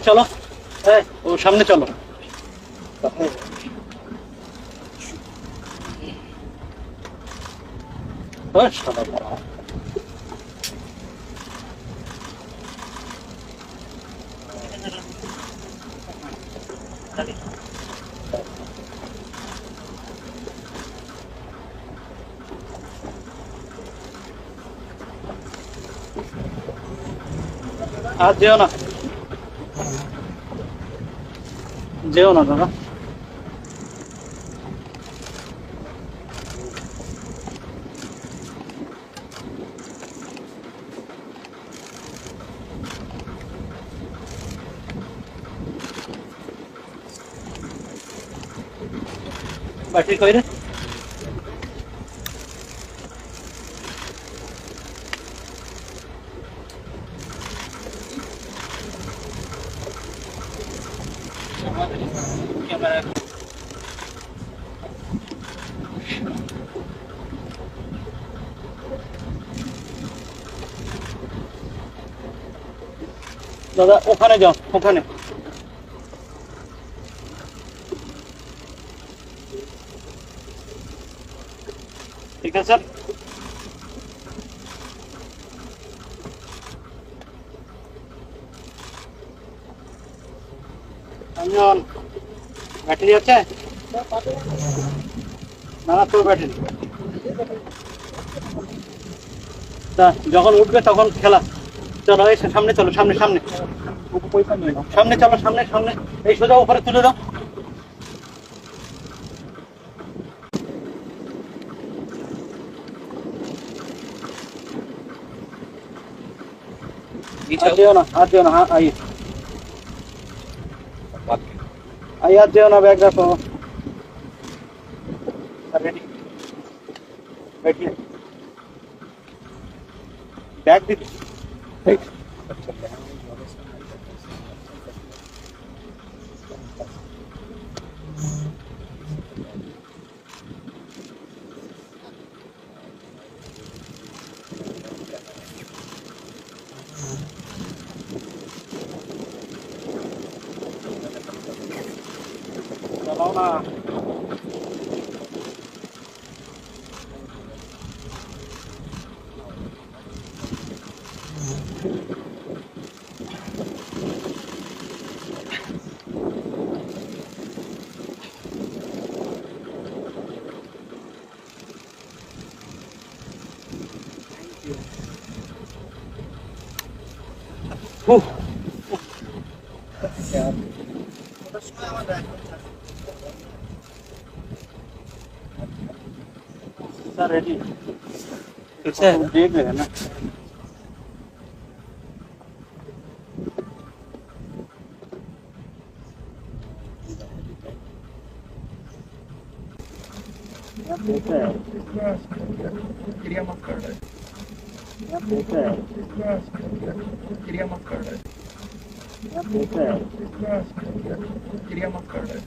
চলো, ও সামনে চলো। আর যেও না, যেও না দাদা। ব্যাটারি কই রে? ক্যামেরা দাদা, ওখানে যাও, ওখানে। ঠিক আছে স্যার। অঞ্জন, ব্যাটারি আছে? না না, তোর ব্যাটারি। তা যখন উঠবে তখন খেলা। চলো, এই সামনে চলো, সামনে সামনে সামনে চলো, সামনে সামনে। এই সোজা উপরে তুলে দাও। हाथ दियो ना, हाथ दियो ना। हाँ आइए, आइए, हाथ दियो ना। बैग रखो, रेडी, बैठिए। बैग दीजिए। चलाओ ना। सर रेडी, पीछे देख रहे हैं ना। क्रिया मत कर रहे, क्रिया मत कर रहे, क्रिया मत कर रहे।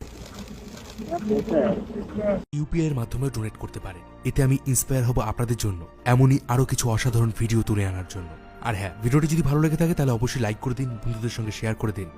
ইউপিআই এর মাধ্যমে ডোনেট করতে পারেন। এতে আমি ইন্সপায়ার হব আপনাদের জন্য এমনই আরো কিছু অসাধারণ ভিডিও তুলে আনার জন্য। আর হ্যাঁ, ভিডিওটি যদি ভালো লেগে থাকে তাহলে অবশ্যই লাইক করে দিন, বন্ধুদের সঙ্গে শেয়ার করে দিন।